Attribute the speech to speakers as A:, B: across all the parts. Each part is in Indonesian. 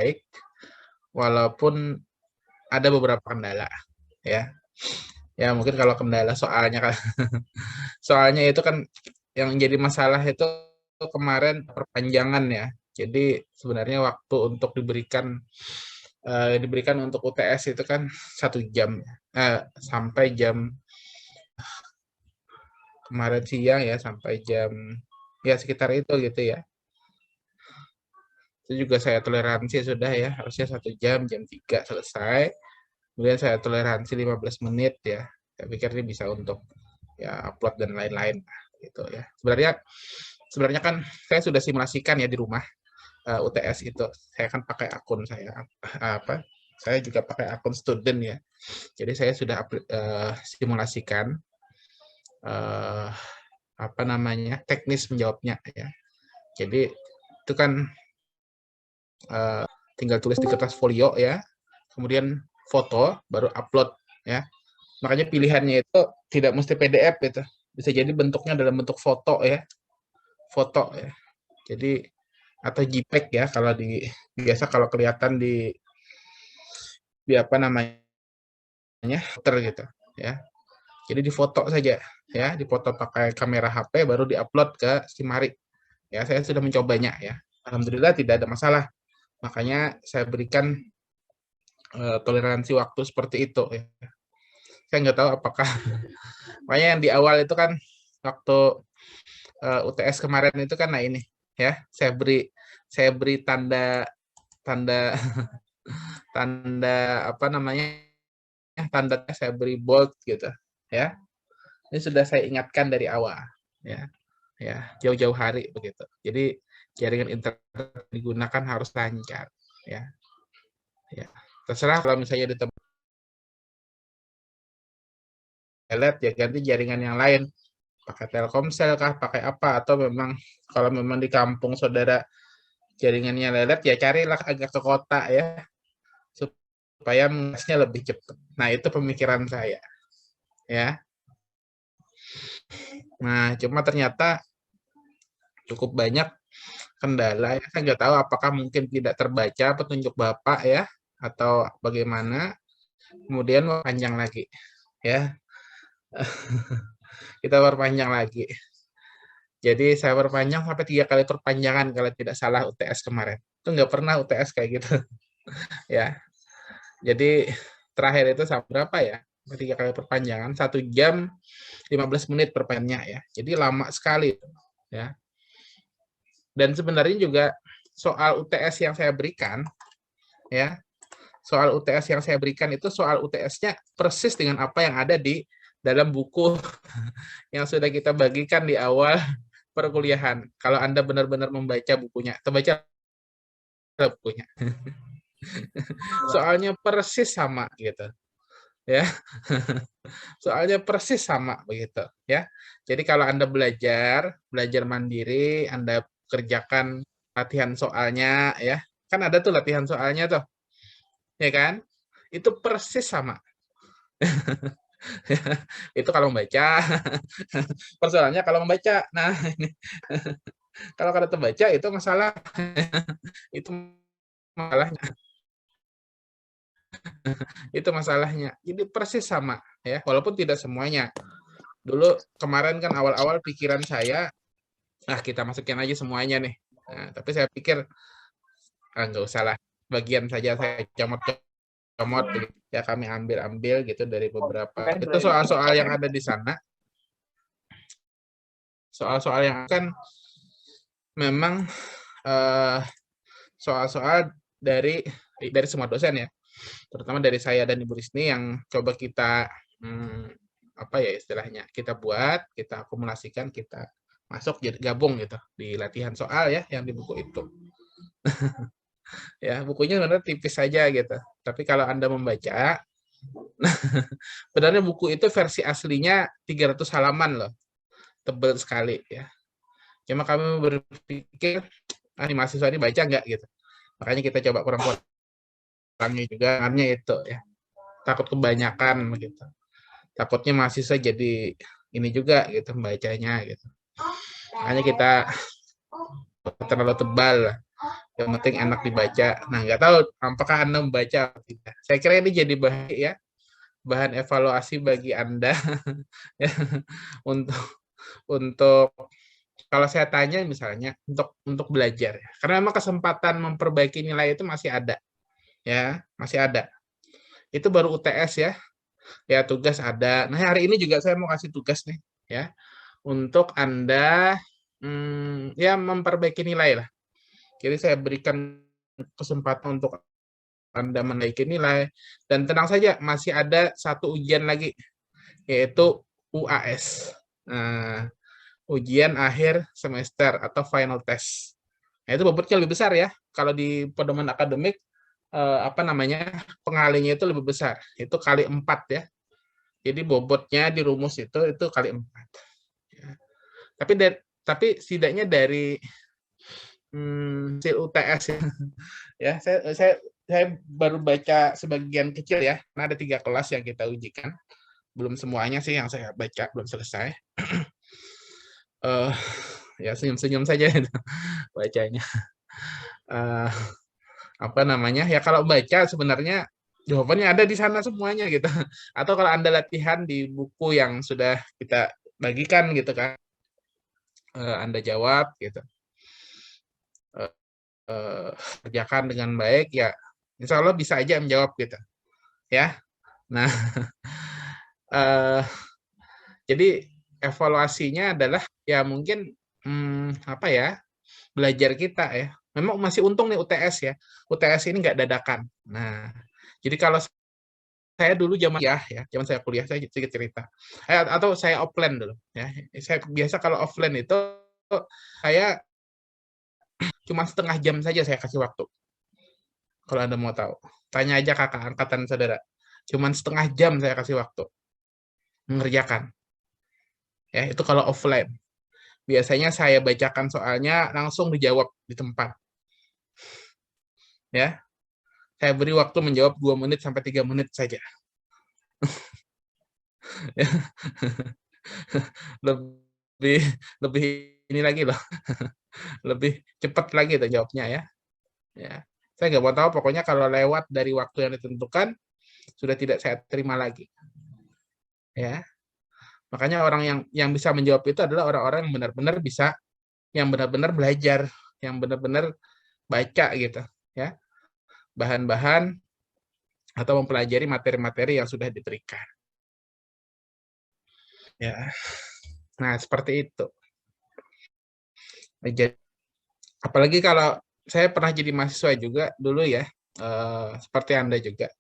A: baik, walaupun ada beberapa kendala, ya. Ya mungkin kalau kendala soalnya kan soalnya itu kan yang jadi masalah itu kemarin perpanjangan ya. Jadi sebenarnya waktu untuk diberikan untuk UTS itu kan 1 jam, sampai jam kemarin siang ya, sampai jam ya sekitar itu gitu ya. Itu juga saya toleransi sudah ya, harusnya 1 jam, jam 3 selesai. Kemudian saya toleransi 15 menit ya. Saya pikir ini bisa untuk ya upload dan lain-lain gitu ya. Sebenarnya kan saya sudah simulasikan ya di rumah UTS itu. Saya kan pakai akun saya apa? Saya juga pakai akun student ya. Jadi saya sudah simulasikan uh, apa namanya teknis menjawabnya ya. Jadi itu kan tinggal tulis di kertas folio ya, kemudian foto baru upload ya. Makanya pilihannya itu tidak mesti PDF gitu, bisa jadi bentuknya dalam bentuk foto ya, foto ya. Jadi atau JPEG ya kalau biasa kalau kelihatan di apa namanya gitu ya. Jadi difoto saja ya, difoto pakai kamera HP baru diupload ke Simari. Ya, saya sudah mencobanya ya. Alhamdulillah tidak ada masalah. Makanya saya berikan toleransi waktu seperti itu ya. Saya nggak tahu apakah makanya yang di awal itu kan waktu UTS kemarin itu kan nah ini ya saya beri tanda tanda tanda apa namanya tanda saya beri bold gitu ya. Ini sudah saya ingatkan dari awal ya. Ya, jauh-jauh hari begitu. Jadi jaringan internet digunakan harus lancar ya. Ya. Terserah kalau misalnya di tempat lelet ya ganti jaringan yang lain. Pakai Telkomsel kah, pakai apa atau memang kalau memang di kampung saudara jaringannya lelet ya carilah agak ke kota ya supaya mengasnya lebih cepat. Nah, itu pemikiran saya ya. Nah, cuma ternyata cukup banyak kendala ya. Saya nggak tahu apakah mungkin tidak terbaca petunjuk Bapak ya atau bagaimana. Kemudian panjang lagi ya. Kita perpanjang lagi. Jadi saya perpanjang sampai 3 kali perpanjangan kalau tidak salah UTS kemarin. Itu nggak pernah UTS kayak gitu ya. Jadi terakhir itu sampai berapa ya? 3 kali perpanjangan, 1 jam 15 menit perpanjangnya ya. Jadi lama sekali ya. Dan sebenarnya juga soal UTS yang saya berikan ya, soal UTS yang saya berikan itu soal UTS-nya persis dengan apa yang ada di dalam buku yang sudah kita bagikan di awal perkuliahan. Kalau Anda benar-benar membaca bukunya, terbaca bukunya. Soalnya persis sama gitu. Ya. Soalnya persis sama begitu, ya. Jadi kalau Anda belajar mandiri, Anda kerjakan latihan soalnya ya. Kan ada tuh latihan soalnya tuh, ya kan? Itu persis sama. Itu kalau membaca. Persoalannya kalau membaca. Nah, ini kalau kada terbaca itu masalah. Itu masalahnya. Itu masalahnya. Jadi persis sama ya, walaupun tidak semuanya. Dulu kemarin kan awal-awal pikiran saya, kita masukin aja semuanya nih. Nah, tapi saya pikir nggak usah lah, bagian saja saya comot ya kami ambil gitu dari beberapa. Itu soal-soal yang ada di sana. Soal-soal yang kan memang soal-soal dari semua dosen ya, terutama dari saya dan Ibu Risni yang coba kita apa ya istilahnya kita buat, kita akumulasikan, kita masuk jadi gabung gitu di latihan soal ya yang di buku itu. Ya bukunya sebenarnya tipis saja gitu, tapi kalau Anda membaca sebenarnya buku itu versi aslinya 300 halaman loh, tebal sekali ya. Cuma kami berpikir ini mahasiswa ini baca nggak gitu, makanya kita coba kurang-kurangnya juga hanya itu ya, takut kebanyakan begitu, takutnya mahasiswa jadi ini juga gitu membacanya gitu, makanya kita terlalu tebal lah. Yang penting enak dibaca. Nah, nggak tahu apakah Anda membaca atau tidak. Saya kira ini jadi bahan ya, bahan evaluasi bagi Anda ya, untuk untuk kalau saya tanya misalnya untuk belajar ya. Karena memang kesempatan memperbaiki nilai itu masih ada ya, masih ada. Itu baru UTS ya. Ya, tugas ada. Nah, hari ini juga saya mau kasih tugas nih ya untuk Anda ya memperbaiki nilai lah. Jadi saya berikan kesempatan untuk Anda menaiki nilai dan tenang saja masih ada satu ujian lagi yaitu UAS. Nah, ujian akhir semester atau final test. Nah, itu bobotnya lebih besar ya. Kalau di pedoman akademik apa namanya? Pengalinya itu lebih besar. Itu kali 4 ya. Jadi bobotnya di rumus itu kali 4. Ya. Tapi setidaknya dari hasil UTS ya, ya saya baru baca sebagian kecil ya. Karena ada 3 kelas yang kita ujikan. Belum semuanya sih yang saya baca, belum selesai. Ya senyum-senyum saja itu bacanya. Apa namanya? Ya kalau baca sebenarnya jawabannya ada di sana semuanya gitu. Atau kalau Anda latihan di buku yang sudah kita bagikan gitu kan, Anda jawab gitu. Kerjakan dengan baik ya insya Allah bisa aja menjawab gitu ya. Nah jadi evaluasinya adalah ya mungkin apa ya belajar kita ya memang masih untung nih UTS ya, UTS ini nggak dadakan. Nah jadi kalau saya dulu zaman saya kuliah saya sedikit cerita atau saya offline dulu ya, saya biasa kalau offline itu saya cuma setengah jam saja saya kasih waktu. Kalau Anda mau tahu, tanya aja kakak angkatan saudara. Cuman setengah jam saya kasih waktu mengerjakan. Ya, itu kalau offline. Biasanya saya bacakan soalnya langsung dijawab di tempat. Ya, saya beri waktu menjawab 2 menit sampai 3 menit saja. lebih lebih ini lagi loh. Lebih cepat lagi tuh jawabnya ya. Ya. Saya nggak mau tahu pokoknya kalau lewat dari waktu yang ditentukan sudah tidak saya terima lagi. Ya. Makanya orang yang bisa menjawab itu adalah orang-orang yang benar-benar bisa, yang benar-benar belajar, yang benar-benar baca gitu, ya, bahan-bahan atau mempelajari materi-materi yang sudah diberikan. Ya, nah seperti itu. Jadi, apalagi kalau saya pernah jadi mahasiswa juga dulu ya, seperti Anda juga.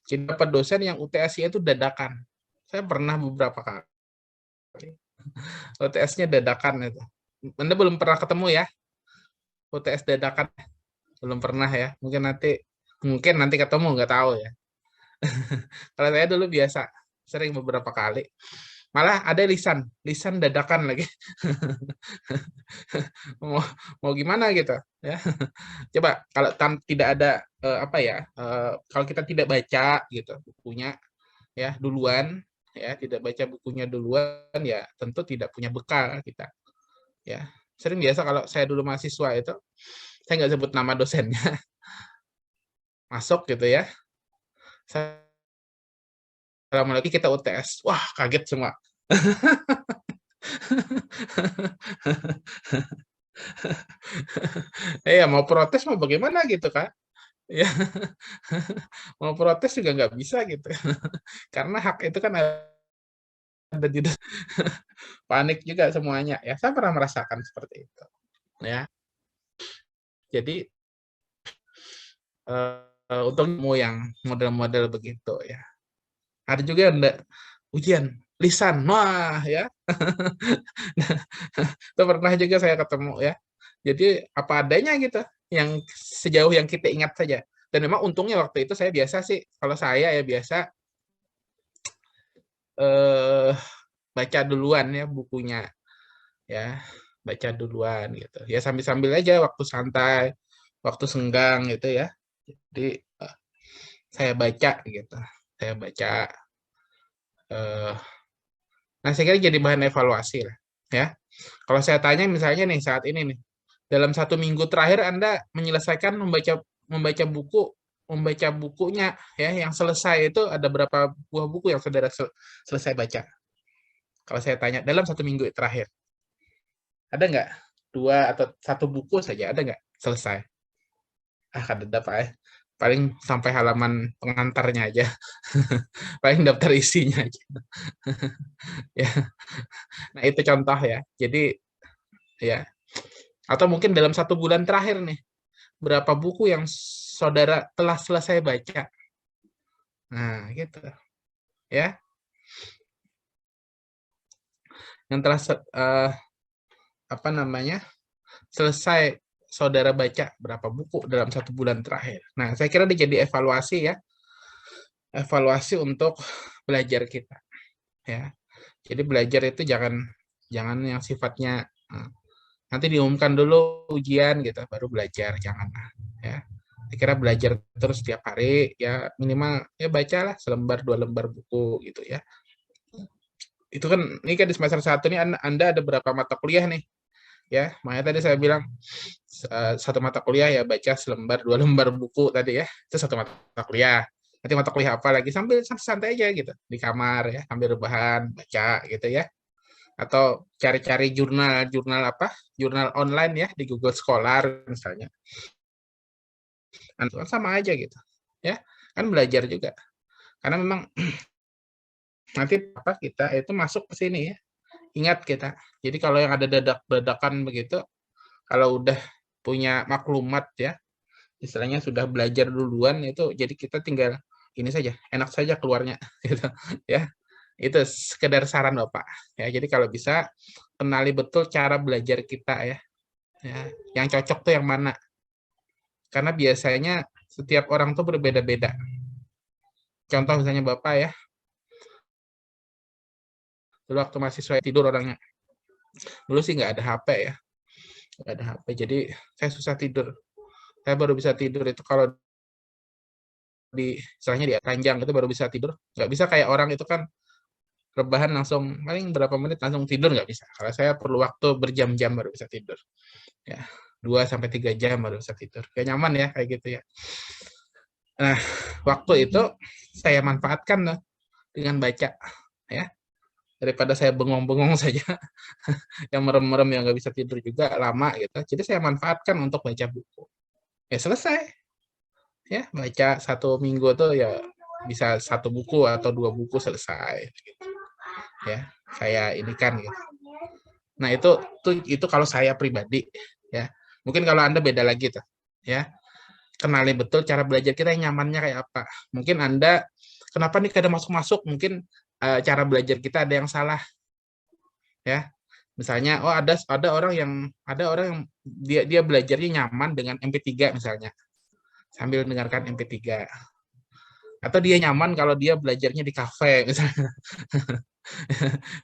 A: Jadi dapat dosen yang UTS-nya itu dadakan. Saya pernah beberapa kali. UTS-nya dadakan itu. Anda belum pernah ketemu ya UTS dadakan? Belum pernah ya. Mungkin nanti ketemu nggak tahu ya. Kalau saya dulu biasa sering beberapa kali. Malah ada lisan dadakan lagi. mau, mau gimana gitu ya. Coba kalau tidak ada apa ya, kalau kita tidak baca gitu bukunya ya duluan ya, tidak baca bukunya duluan ya tentu tidak punya bekal kita ya. Sering biasa kalau saya dulu mahasiswa itu saya nggak sebut nama dosennya masuk gitu ya. Assalamualaikum kita UTS. Wah, kaget semua. Ya mau protes mau bagaimana gitu kan? Ya, mau protes juga nggak bisa gitu. Karena hak itu kan ada di panik juga semuanya ya. Saya pernah merasakan seperti itu. Ya. Jadi untuk ilmu yang model-model begitu ya. Ada juga yang ujian lisan. Wah, ya. Itu pernah juga saya ketemu ya. Jadi apa adanya gitu, yang sejauh yang kita ingat saja. Dan memang untungnya waktu itu saya biasa sih, kalau saya ya biasa eh, baca duluan ya bukunya, ya baca duluan gitu. Ya sambil-sambil aja waktu santai, waktu senggang gitu ya. Jadi saya baca gitu, saya baca. Eh, nah saya kira jadi bahan evaluasi lah, ya. Kalau saya tanya misalnya nih saat ini nih, Dalam 1 minggu terakhir Anda menyelesaikan membaca bukunya ya, yang selesai itu ada berapa buah buku yang Saudara selesai baca? Kalau saya tanya dalam 1 minggu terakhir. Ada nggak? 2 atau 1 buku saja, ada nggak selesai? Kadeda Pak ya. Paling sampai halaman pengantarnya aja. Paling daftar isinya aja. Ya. Nah, itu contoh ya. Jadi ya, atau mungkin dalam 1 bulan terakhir nih, berapa buku yang Saudara telah selesai baca? Nah, gitu. Ya. Yang telah apa namanya? Selesai Saudara baca berapa buku dalam 1 bulan terakhir. Nah, saya kira ini jadi evaluasi ya. Evaluasi untuk belajar kita, ya. Jadi belajar itu jangan yang sifatnya nanti diumumkan dulu ujian gitu baru belajar, jangan ya. Saya kira belajar terus setiap hari ya, minimal ya bacalah selembar 2 lembar buku gitu ya. Itu kan ini kan di semester 1 nih Anda ada berapa mata kuliah nih? Ya, makanya tadi saya bilang 1 mata kuliah ya baca selembar 2 lembar buku tadi ya. Itu 1 mata kuliah. Nanti mata kuliah apa lagi sambil santai aja gitu di kamar ya, sambil rebahan baca gitu ya. Atau cari-cari jurnal apa? Jurnal online ya di Google Scholar misalnya. Sama aja gitu. Ya, kan belajar juga. Karena memang nanti apa kita itu masuk ke sini ya. Ingat kita. Jadi kalau yang ada dadakan begitu, kalau udah punya maklumat ya, istilahnya sudah belajar duluan itu, jadi kita tinggal ini saja, enak saja keluarnya gitu ya. Itu sekedar saran Bapak ya. Jadi kalau bisa kenali betul cara belajar kita ya. Ya, yang cocok tuh yang mana? Karena biasanya setiap orang tuh berbeda-beda. Contoh misalnya Bapak ya, dulu waktu mahasiswa tidur orangnya. Dulu sih nggak ada HP ya, nggak ada HP. Jadi saya susah tidur. Saya baru bisa tidur itu kalau istilahnya di ranjang itu baru bisa tidur. Nggak bisa kayak orang itu kan rebahan langsung paling berapa menit langsung tidur, nggak bisa. Kalau saya perlu waktu berjam-jam baru bisa tidur. Ya, 2 sampai 3 jam baru bisa tidur. Kayak nyaman ya kayak gitu ya. Nah, waktu itu saya manfaatkan loh dengan baca ya. Daripada saya bengong-bengong saja, yang merem-merem yang nggak bisa tidur juga lama gitu. Jadi saya manfaatkan untuk baca buku. Ya selesai. Ya, baca 1 minggu tuh ya bisa 1 buku atau 2 buku selesai. Gitu. Ya, saya ini kan gitu. Nah itu kalau saya pribadi ya. Mungkin kalau Anda beda lagi tuh ya. Kenali betul cara belajar kita yang nyamannya kayak apa. Mungkin Anda kenapa nih kadang masuk-masuk mungkin cara belajar kita ada yang salah ya. Misalnya ada orang yang dia belajarnya nyaman dengan MP3 misalnya. Sambil mendengarkan MP3. Atau dia nyaman kalau dia belajarnya di kafe misalnya.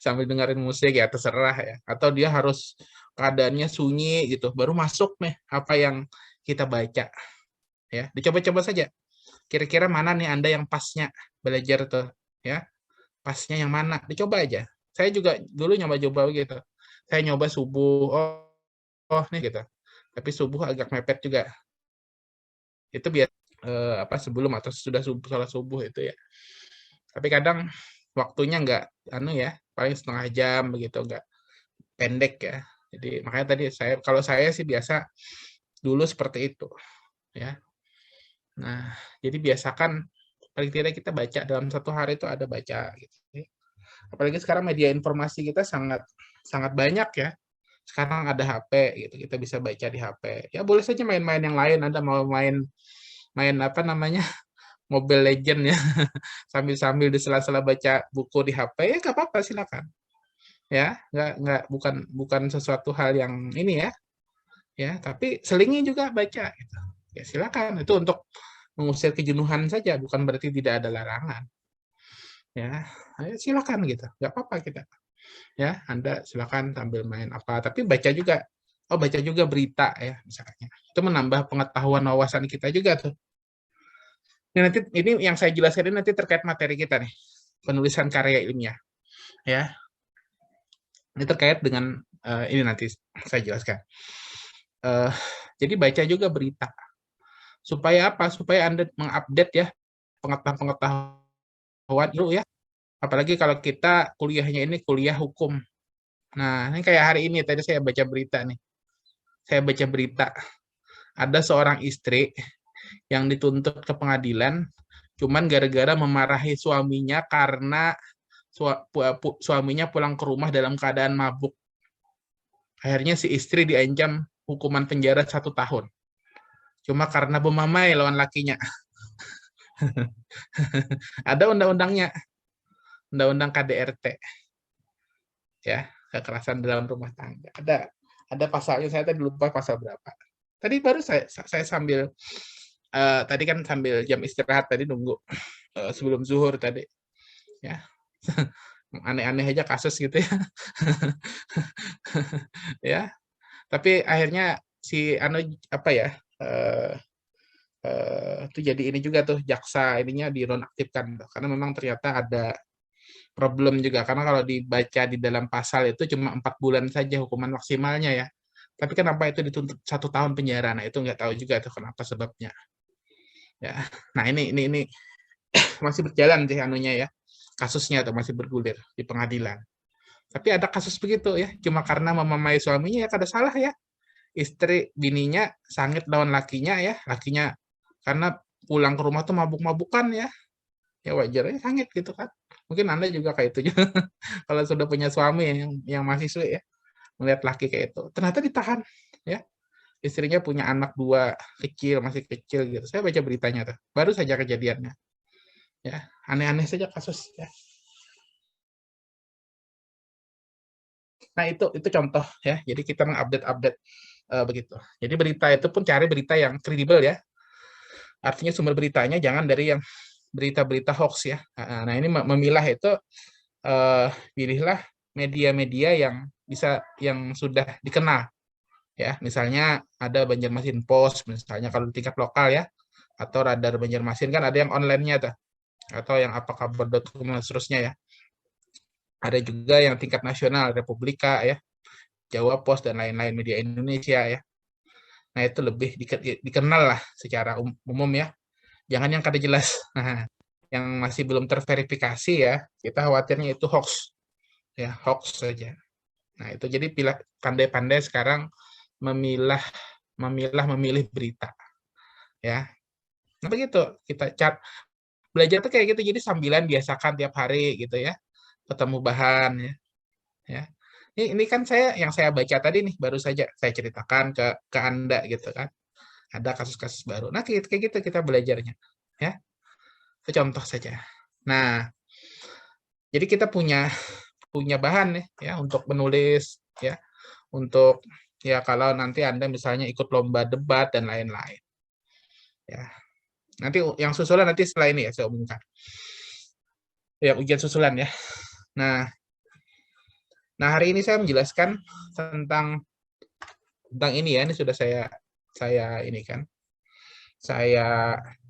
A: Sambil dengerin musik ya terserah ya. Atau dia harus keadaannya sunyi gitu baru masuk nih apa yang kita baca ya. Dicoba-coba saja. Kira-kira mana nih Anda yang pasnya belajar tuh ya. Pasnya yang mana? Dicoba aja. Saya juga dulu nyoba-coba gitu. Saya nyoba subuh. Oh nih gitu. Tapi subuh agak mepet juga. Itu biar apa sebelum atau sudah sholat subuh itu ya. Tapi kadang waktunya nggak ya, paling setengah jam begitu, nggak pendek ya. Jadi makanya tadi kalau saya sih biasa dulu seperti itu ya. Nah, jadi biasakan paling tidak kita baca dalam 1 hari itu ada baca gitu. Apalagi sekarang media informasi kita sangat sangat banyak ya. Sekarang ada HP gitu, kita bisa baca di HP. Ya boleh saja main-main yang lain, Anda mau main apa namanya? Mobile Legend ya. Sambil-sambil di sela-sela baca buku di HP ya nggak apa-apa silakan. Ya, nggak bukan sesuatu hal yang ini ya. Ya, tapi selingi juga baca gitu. Ya silakan, itu untuk mengusir kejenuhan saja, bukan berarti tidak ada larangan. Ya, ayo silakan gitu. Nggak apa-apa kita. Ya, Anda silakan sambil main apa, tapi baca juga. Oh, baca juga berita ya misalnya. Itu menambah pengetahuan wawasan kita juga tuh. Nanti ini yang saya jelaskan ini nanti terkait materi kita nih, penulisan karya ilmiah. Ya, ini terkait dengan ini nanti saya jelaskan. Eh, jadi baca juga berita. Supaya apa? Supaya Anda mengupdate ya pengetahuan dulu ya. Apalagi kalau kita kuliahnya ini kuliah hukum. Nah, ini kayak hari ini tadi saya baca berita nih. Saya baca berita, ada seorang istri yang dituntut ke pengadilan cuman gara-gara memarahi suaminya karena suaminya pulang ke rumah dalam keadaan mabuk. Akhirnya si istri diancam hukuman penjara 1 tahun. Cuma karena memamai lawan lakinya. Ada undang-undangnya, undang-undang KDRT, ya, kekerasan dalam rumah tangga. Ada pasalnya, saya tadi lupa pasal berapa. Tadi baru saya sambil tadi kan sambil jam istirahat tadi nunggu sebelum zuhur tadi, ya. Aneh-aneh aja kasus gitu ya. Ya, tapi akhirnya si apa ya? Itu jadi ini juga tuh jaksa ininya dinonaktifkan karena memang ternyata ada problem juga karena kalau dibaca di dalam pasal itu cuma 4 bulan saja hukuman maksimalnya ya. Tapi kenapa itu dituntut 1 tahun penjara? Nah itu nggak tahu juga tuh kenapa sebabnya. Ya, nah ini masih berjalan sih anunya ya, kasusnya tuh masih bergulir di pengadilan. Tapi ada kasus begitu ya, cuma karena memamai suaminya ya kada salah ya. Istri bininya sangit lawan lakinya ya, lakinya karena pulang ke rumah tuh mabuk-mabukan ya. Ya wajar ya sangit gitu kan. Mungkin Anda juga kayak itu juga. Kalau sudah punya suami yang mahasiswa ya, melihat laki kayak itu. Ternyata ditahan ya. Istrinya punya anak 2 kecil, masih kecil gitu. Saya baca beritanya tuh. Baru saja kejadiannya. Ya, aneh-aneh saja kasus ya. Nah, itu contoh ya. Jadi kita mengupdate-update begitu. Jadi berita itu pun cari berita yang kredibel ya. Artinya sumber beritanya jangan dari yang berita-berita hoax ya. Nah, ini memilah itu pilihlah media-media yang sudah dikenal ya. Misalnya ada Banjarmasin Post misalnya kalau di tingkat lokal ya, atau Radar Banjarmasin kan ada yang online-nya tuh, atau yang apa kabar.com dan seterusnya ya. Ada juga yang tingkat nasional Republika ya, Jawa Post dan lain-lain media Indonesia ya. Nah, itu lebih dikenal lah secara umum ya. Jangan yang kada jelas. Nah, yang masih belum terverifikasi ya, kita khawatirnya itu hoax. Ya, hoax saja. Nah, itu jadi pandai-pandai sekarang memilih berita. Ya. Nah, begitu. Kita belajar tuh kayak gitu. Jadi sambilan biasakan tiap hari gitu ya. Ketemu bahan ya. Ya. Ini kan yang saya baca tadi nih baru saja saya ceritakan ke Anda gitu kan. Ada kasus-kasus baru. Nah, kayak gitu kita belajarnya. Ya. Itu contoh saja. Nah, jadi kita punya bahan ya untuk menulis ya, untuk ya kalau nanti Anda misalnya ikut lomba debat dan lain-lain. Ya. Nanti yang susulan nanti setelah ini ya saya umumkan. Ya, ujian susulan ya. Nah, hari ini saya menjelaskan tentang ini ya, ini sudah saya ini kan.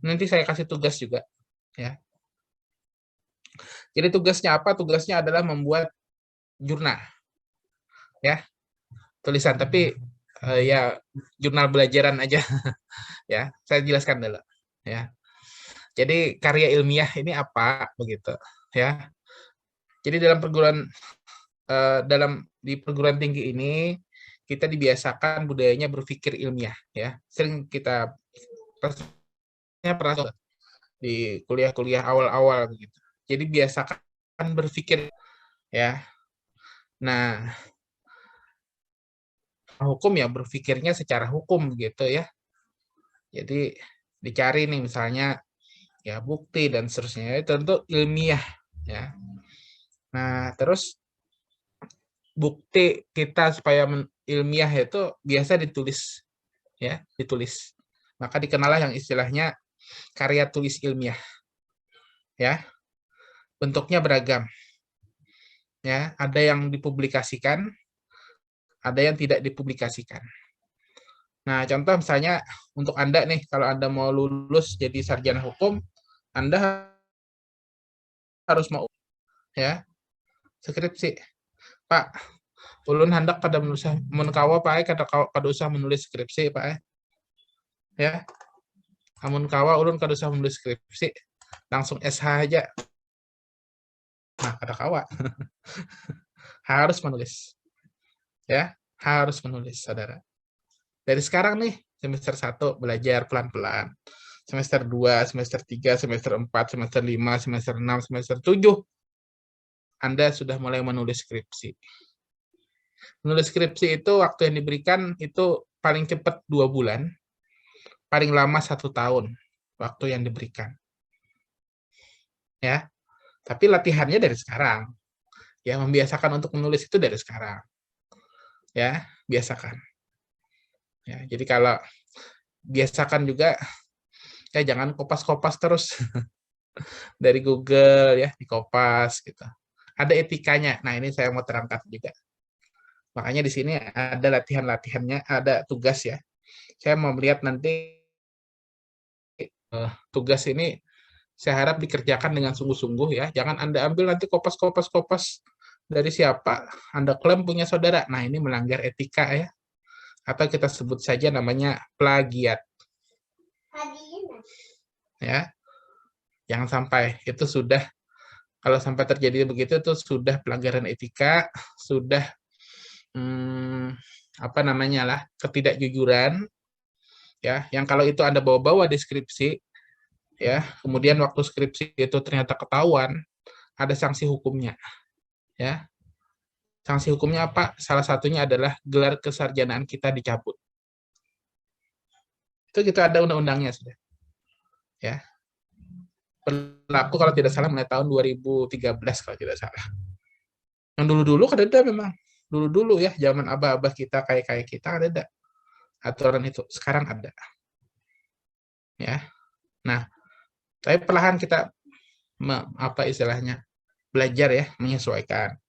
A: Nanti saya kasih tugas juga ya. Jadi tugasnya apa? Tugasnya adalah membuat jurnal ya, tulisan tapi ya jurnal belajaran aja ya. Saya jelaskan dulu ya. Jadi karya ilmiah ini apa begitu ya. Jadi di perguruan tinggi ini kita dibiasakan budayanya berpikir ilmiah ya. Sering kita pernah di kuliah-kuliah awal-awal begitu. Jadi biasakan berpikir ya. Nah, hukum ya berpikirnya secara hukum gitu ya. Jadi dicari nih misalnya ya bukti dan seterusnya. Tentu ilmiah ya. Nah, terus bukti kita supaya ilmiah itu biasa ditulis ya, ditulis. Maka dikenallah yang istilahnya karya tulis ilmiah. Ya. Bentuknya beragam. Ya, ada yang dipublikasikan, ada yang tidak dipublikasikan. Nah, contoh misalnya untuk Anda nih, kalau Anda mau lulus jadi sarjana hukum, Anda harus mau ya skripsi. Pak, Ulun hendak pada kawa Pak kada usah menulis skripsi Pak ya. Amun kawa ulun kada usah menulis skripsi, langsung SH aja. Nah, kada kawa. Harus menulis. Ya, harus menulis, Saudara. Dari sekarang nih, semester 1 belajar pelan-pelan. Semester 2, semester 3, semester 4, semester 5, semester 6, semester 7, Anda sudah mulai menulis skripsi. Menulis skripsi itu waktu yang diberikan itu paling cepat 2 bulan, paling lama 1 tahun waktu yang diberikan. Ya, tapi latihannya dari sekarang. Ya, membiasakan untuk menulis itu dari sekarang. Ya, biasakan. Ya, jadi kalau biasakan juga ya jangan kopas-kopas terus dari Google ya, dikopas gitu. Ada etikanya. Nah, ini saya mau terangkan juga. Makanya di sini ada latihan-latihannya, ada tugas ya. Saya mau melihat nanti tugas ini saya harap dikerjakan dengan sungguh-sungguh ya. Jangan Anda ambil nanti kopas-kopas dari siapa, Anda klaim punya saudara. Nah, ini melanggar etika ya. Atau kita sebut saja namanya plagiat. Ya. Jangan sampai itu sudah, kalau sampai terjadi begitu itu sudah pelanggaran etika, sudah apa namanya lah, ketidakjujuran ya. Yang kalau itu Anda bawa-bawa deskripsi ya, kemudian waktu skripsi itu ternyata ketahuan, ada sanksi hukumnya ya. Sanksi hukumnya apa? Salah satunya adalah gelar kesarjanaan kita dicabut. Itu kita ada undang-undangnya sudah. Ya. Berlaku kalau tidak salah mulai tahun 2013 kalau tidak salah. Yang dulu-dulu kan ada memang. Dulu-dulu ya, zaman abah-abah kita kayak kita kan ada aturan itu. Sekarang ada. Ya. Nah, tapi perlahan kita apa istilahnya? Belajar ya, menyesuaikan.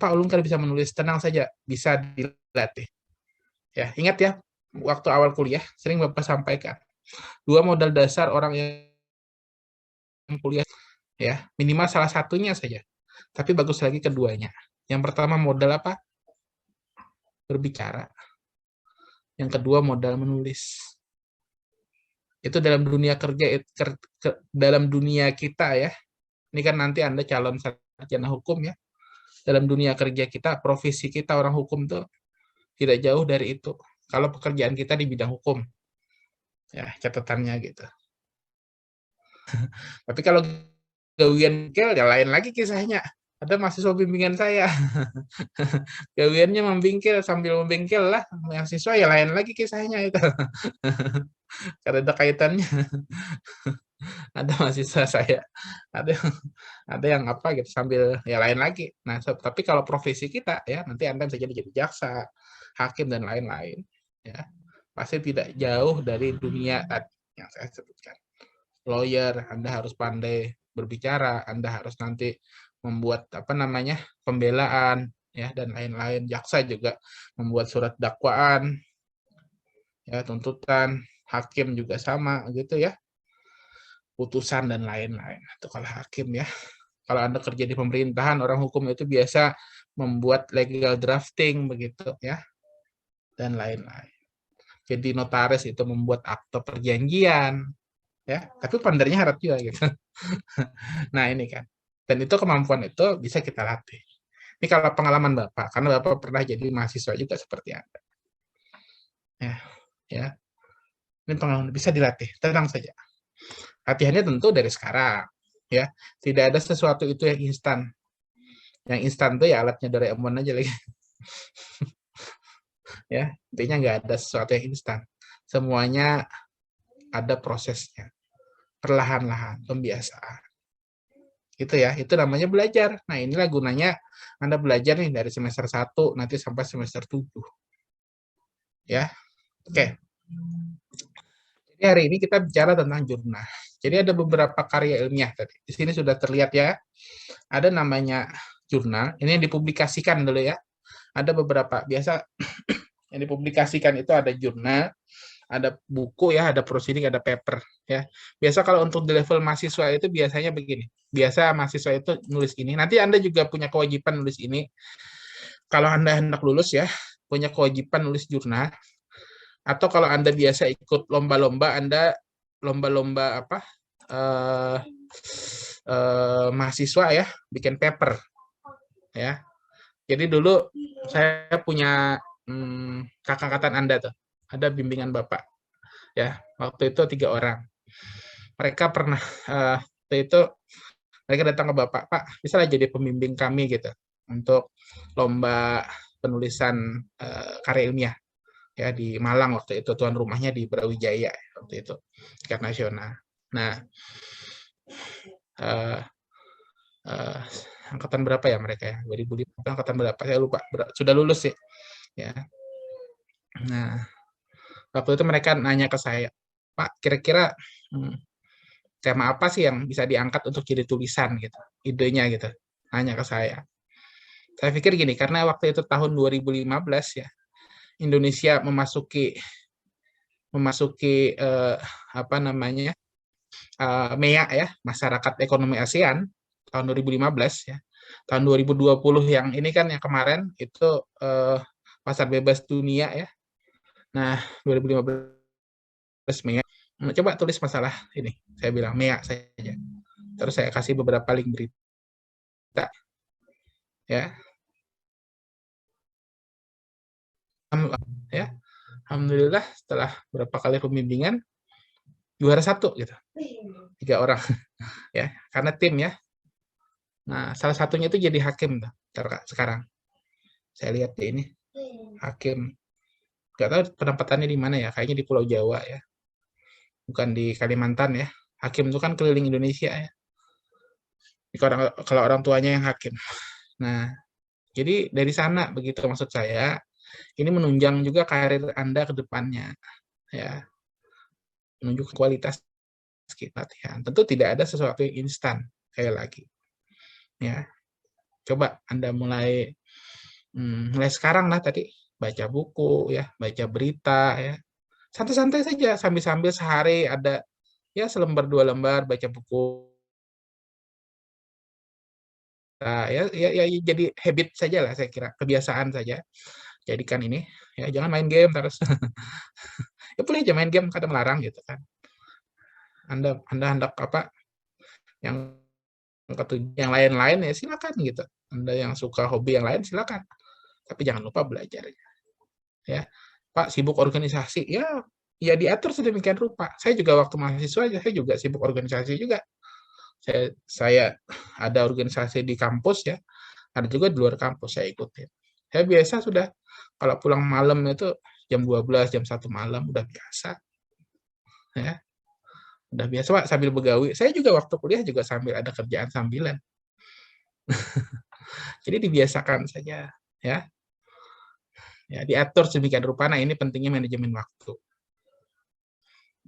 A: Pak Ulun kan bisa menulis, tenang saja, bisa dilatih. Ya, ingat ya, waktu awal kuliah sering Bapak sampaikan, 2 modal dasar orang yang kuliah ya, minimal salah satunya saja. Tapi bagus lagi keduanya. Yang pertama modal apa? Berbicara. Yang kedua modal menulis. Itu dalam dunia kerja, dalam dunia kita ya. Ini kan nanti Anda calon sarjana hukum ya. Dalam dunia kerja kita, profesi kita orang hukum tuh tidak jauh dari itu. Kalau pekerjaan kita di bidang hukum, ya catatannya gitu. Tapi kalau gawian bengkel, ya lain lagi kisahnya. Ada mahasiswa bimbingan saya, gawiannya membingkel sambil membengkel lah, mahasiswa ya lain lagi kisahnya itu. Karena ada kaitannya. Ada mahasiswa saya, ada yang apa gitu sambil ya lain lagi. Nah, tapi kalau profesi kita ya nanti Anda bisa jadi jaksa, hakim dan lain-lain ya. Pasti tidak jauh dari dunia tadi yang saya sebutkan. Lawyer, Anda harus pandai berbicara, Anda harus nanti membuat apa namanya? Pembelaan ya dan lain-lain. Jaksa juga membuat surat dakwaan ya, tuntutan, hakim juga sama gitu ya. Putusan dan lain-lain. Itu kalau hakim ya. Kalau Anda kerja di pemerintahan, orang hukum itu biasa membuat legal drafting begitu ya. Dan lain-lain. Jadi notaris itu membuat akte perjanjian ya, tapi pandarnya harap juga gitu. Nah, ini kan. Dan itu kemampuan itu bisa kita latih. Ini kalau pengalaman Bapak, karena Bapak pernah jadi mahasiswa juga seperti Anda. Ya. Ini pengalaman bisa dilatih, tenang saja. Latihannya tentu dari sekarang, ya. Tidak ada sesuatu itu yang instan. Yang instan tuh ya alatnya Doraemon aja lagi. Ya, intinya nggak ada sesuatu yang instan. Semuanya ada prosesnya. Perlahan-lahan, pembiasaan. Itu ya, itu namanya belajar. Nah, inilah gunanya Anda belajar nih dari semester 1 nanti sampai semester 7. Ya. Oke. Jadi hari ini kita bicara tentang jurnal. Jadi ada beberapa karya ilmiah tadi. Di sini sudah terlihat ya. Ada namanya jurnal. Ini yang dipublikasikan dulu ya. Ada beberapa. Biasa yang dipublikasikan itu ada jurnal, ada buku ya, ada proceeding, ada paper ya. Biasa kalau untuk di level mahasiswa itu biasanya begini. Biasa mahasiswa itu nulis ini. Nanti Anda juga punya kewajiban nulis ini. Kalau Anda hendak lulus ya, punya kewajiban nulis jurnal. Atau kalau Anda biasa ikut lomba-lomba, Anda lomba-lomba apa? Mahasiswa ya, bikin paper ya. Jadi dulu saya punya kakak angkatan Anda tuh, ada bimbingan Bapak ya. Waktu itu 3 orang. Mereka pernah waktu itu mereka datang ke Bapak, Pak, bisa lah jadi pembimbing kami gitu untuk lomba penulisan karya ilmiah ya di Malang waktu itu, tuan rumahnya di Brawijaya waktu itu, tingkat nasional. Nah, angkatan berapa ya mereka ya? 2005 angkatan berapa? Saya lupa. Sudah lulus sih. Ya. Nah, waktu itu mereka nanya ke saya, Pak, kira-kira tema apa sih yang bisa diangkat untuk jadi tulisan gitu, idenya gitu. Nanya ke saya. Saya pikir gini, karena waktu itu tahun 2015 ya, Indonesia memasuki apa namanya? MEA ya, Masyarakat Ekonomi ASEAN tahun 2015 ya. Tahun 2020 yang ini kan yang kemarin itu pasar bebas dunia ya. Nah, 2015 MEA. Coba tulis masalah ini. Saya bilang MEA saja. Terus saya kasih beberapa link berita. Ya. Ya. Alhamdulillah setelah berapa kali pembimbingan juara 1 gitu. 3 orang ya, karena tim ya. Nah, salah satunya itu jadi hakim tuh sekarang. Saya lihat di ini. Hakim. Nggak tahu penempatannya di mana ya, kayaknya di Pulau Jawa ya. Bukan di Kalimantan ya. Hakim itu kan keliling Indonesia ya. Kalau orang tuanya yang hakim. Nah, jadi dari sana begitu maksud saya, ini menunjang juga karir Anda ke depannya ya. Menunjukkan kualitas latihan. Tentu tidak ada sesuatu yang instan kayak lagi. Ya. Coba Anda mulai sekarang lah tadi baca buku ya, baca berita ya. Santai-santai saja sambil-sambil sehari ada ya selembar 2 lembar baca buku. Nah, ya jadi habit saja lah saya kira, kebiasaan saja. Jadikan ini ya, jangan main game terus. Ya boleh aja main game, kadang melarang gitu kan. Anda hendak apa yang yang lain-lain ya silakan gitu. Anda yang suka hobi yang lain silakan. Tapi jangan lupa belajar ya. Pak sibuk organisasi ya diatur sedemikian rupa. Saya juga waktu mahasiswa aja saya juga sibuk organisasi juga. Saya ada organisasi di kampus ya, ada juga di luar kampus saya ikutin. Saya biasa sudah kalau pulang malam itu jam 12, jam 1 malam udah biasa. Ya. Udah biasa Pak sambil begawi. Saya juga waktu kuliah juga sambil ada kerjaan sambilan. Jadi dibiasakan saja ya. Ya, diatur sedemikian rupa. Nah, ini pentingnya manajemen waktu.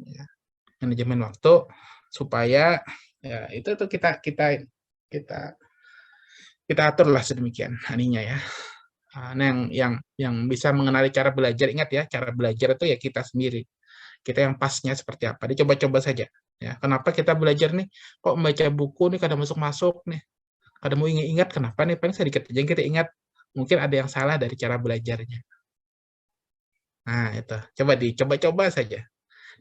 A: Ya. Manajemen waktu supaya ya itu tuh kita aturlah sedemikian aninya ya. Nah, yang bisa mengenali cara belajar, ingat ya, cara belajar itu ya kita sendiri. Kita yang pasnya seperti apa, dicoba-coba saja. Ya, kenapa kita belajar nih? Kok membaca buku nih kadang masuk-masuk nih? Kadang mau ingat kenapa nih? Paling sedikit aja yang kita ingat. Mungkin ada yang salah dari cara belajarnya. Nah, itu. Coba dicoba-coba saja.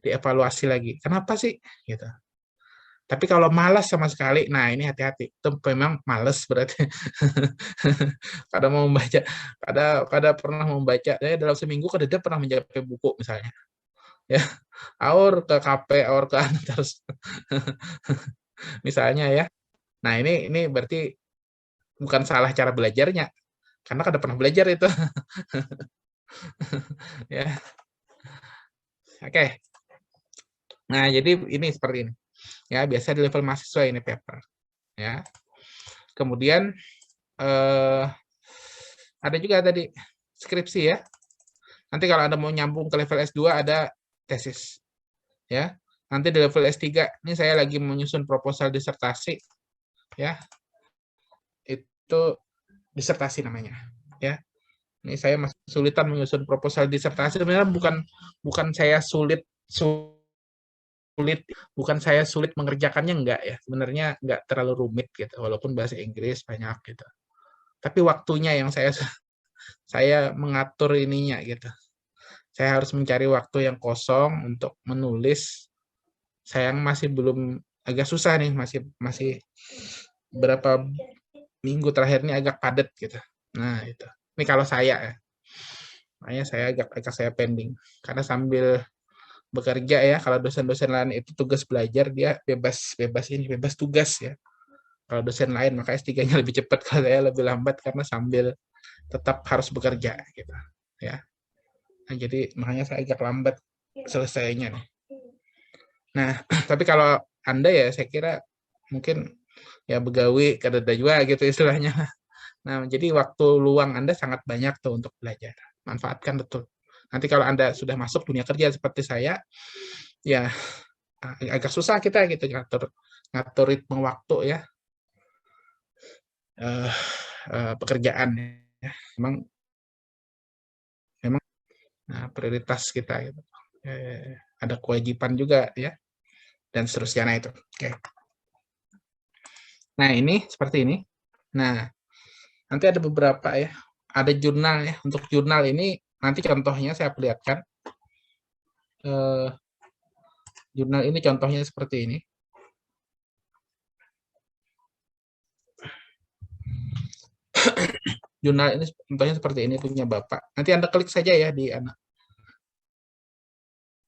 A: Dievaluasi lagi. Kenapa sih? Gitu. Tapi kalau malas sama sekali, nah ini hati-hati. Itu memang malas berarti. Kadang mau membaca, kadang pernah membaca, dalam seminggu kadang pernah mencapai buku misalnya. Ya, aur ke KP, aur ke terus. Misalnya ya. Nah, ini berarti bukan salah cara belajarnya. Karena kadang pernah belajar itu. Ya. Oke. Nah, jadi ini seperti ini. Ya, biasa di level mahasiswa ini paper. Ya. Kemudian ada juga tadi skripsi ya. Nanti kalau Anda mau nyambung ke level S2 ada tesis. Ya. Nanti di level S3 ini saya lagi menyusun proposal disertasi ya. Itu disertasi namanya, ya. Ini saya masih kesulitan menyusun proposal disertasi. Sebenarnya bukan saya sulit, bukan saya sulit mengerjakannya, enggak ya. Sebenarnya enggak terlalu rumit gitu, walaupun bahasa Inggris banyak gitu. Tapi waktunya yang saya mengatur ininya gitu. Saya harus mencari waktu yang kosong untuk menulis. Sayang masih belum, agak susah nih, masih berapa minggu terakhir ini agak padat gitu. Nah, itu. Ini kalau saya ya. Makanya saya agak saya pending. Karena sambil bekerja ya, kalau dosen-dosen lain itu tugas belajar, dia bebas tugas ya. Kalau dosen lain maka S3-nya lebih cepat, kalau saya lebih lambat karena sambil tetap harus bekerja gitu ya. Nah, jadi makanya saya agak lambat selesainya nih. Nah, tapi kalau Anda ya saya kira mungkin ya begawi kadada juga gitu istilahnya. Nah, jadi waktu luang Anda sangat banyak tuh untuk belajar. Manfaatkan betul. Nanti kalau Anda sudah masuk dunia kerja seperti saya, ya agak susah kita gitu ngatur ritme waktu ya. Pekerjaan ya. Memang prioritas kita gitu. Ada kewajiban juga ya, dan seterusnya. Nah, itu. Oke. Nah, ini seperti ini. Nah, nanti ada beberapa ya. Ada jurnal ya. Untuk jurnal ini nanti contohnya saya perlihatkan. Jurnal ini contohnya seperti ini. Jurnal ini contohnya seperti ini, punya Bapak. Nanti Anda klik saja ya di anak.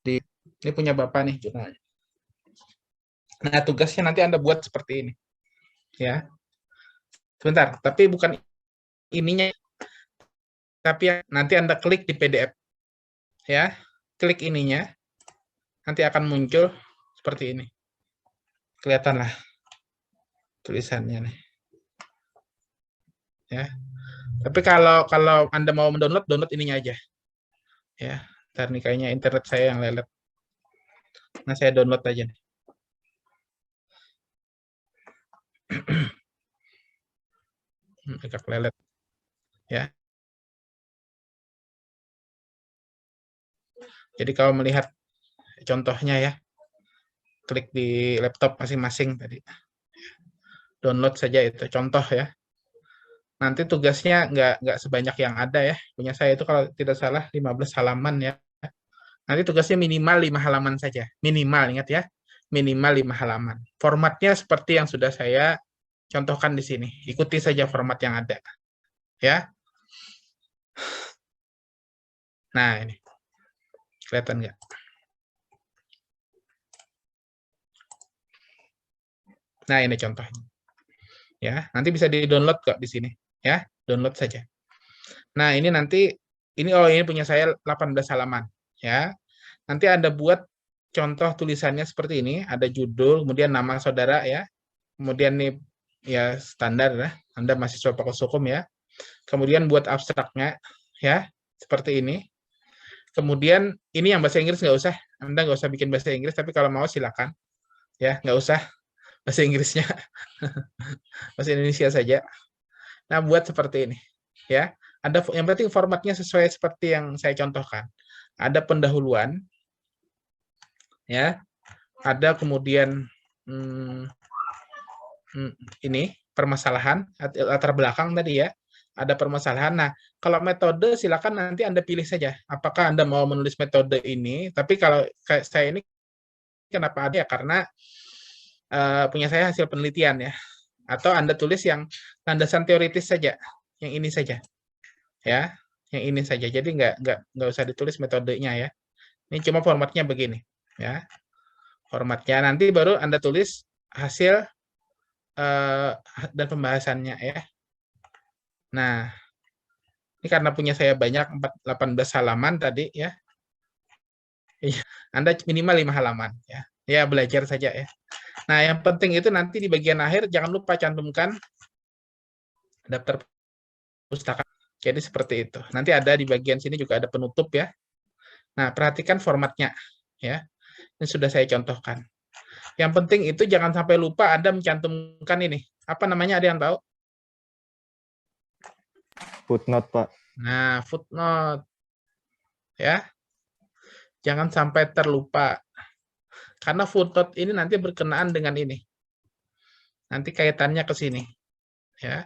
A: Ini punya Bapak nih jurnalnya. Nah, tugasnya nanti Anda buat seperti ini. Ya. Sebentar, tapi bukan ininya, tapi nanti Anda klik di PDF. Ya. Klik ininya. Nanti akan muncul seperti ini. Kelihatan lah tulisannya nih. Ya. Tapi kalau Anda mau mendownload, download ininya aja. Ya. Ntar nih kayaknya internet saya yang lelet. Nah, saya download aja nih. Agak lelet. Ya. Jadi kalau melihat contohnya ya, klik di laptop masing-masing tadi. Download saja itu contoh ya. Nanti tugasnya nggak sebanyak yang ada ya. Punya saya itu kalau tidak salah 15 halaman ya. Nanti tugasnya minimal 5 halaman saja. Minimal, ingat ya. Minimal 5 halaman. Formatnya seperti yang sudah saya contohkan di sini. Ikuti saja format yang ada. Ya. Nah, ini. Kelihatan nggak? Nah, ini contohnya. Ya, nanti bisa di-download kok di sini. Ya, download saja. Nah, ini nanti ini punya saya 18 halaman, ya. Nanti Anda buat contoh tulisannya seperti ini, ada judul, kemudian nama saudara ya. Kemudian nih ya standar ya, Anda mahasiswa Fakultas Hukum ya. Kemudian buat abstraknya ya, seperti ini. Kemudian ini yang bahasa Inggris nggak usah, Anda nggak usah bikin bahasa Inggris, tapi kalau mau silakan ya, nggak usah bahasa Inggrisnya, bahasa Indonesia saja. Nah, buat seperti ini ya. Ada yang penting formatnya sesuai seperti yang saya contohkan. Ada pendahuluan ya. Ada kemudian ini permasalahan latar belakang tadi ya. Ada permasalahan. Nah, kalau metode silakan nanti Anda pilih saja. Apakah Anda mau menulis metode ini? Tapi kalau kayak saya ini kenapa ada ya? Karena punya saya hasil penelitian ya. Atau Anda tulis yang landasan teoritis saja, yang ini saja. Ya, yang ini saja. Jadi nggak usah ditulis metodenya ya. Ini cuma formatnya begini, ya. Formatnya nanti baru Anda tulis hasil dan pembahasannya ya. Nah, ini karena punya saya banyak 18 halaman tadi ya. Anda minimal 5 halaman ya. Ya, belajar saja ya. Nah, yang penting itu nanti di bagian akhir jangan lupa cantumkan daftar pustaka. Jadi seperti itu. Nanti ada di bagian sini juga ada penutup ya. Nah, perhatikan formatnya ya. Ini sudah saya contohkan. Yang penting itu jangan sampai lupa Anda mencantumkan ini. Apa namanya, ada yang tahu?
B: Footnote, Pak.
A: Nah, footnote ya. Jangan sampai terlupa. Karena footnote ini nanti berkenaan dengan ini. Nanti kaitannya ke sini, ya.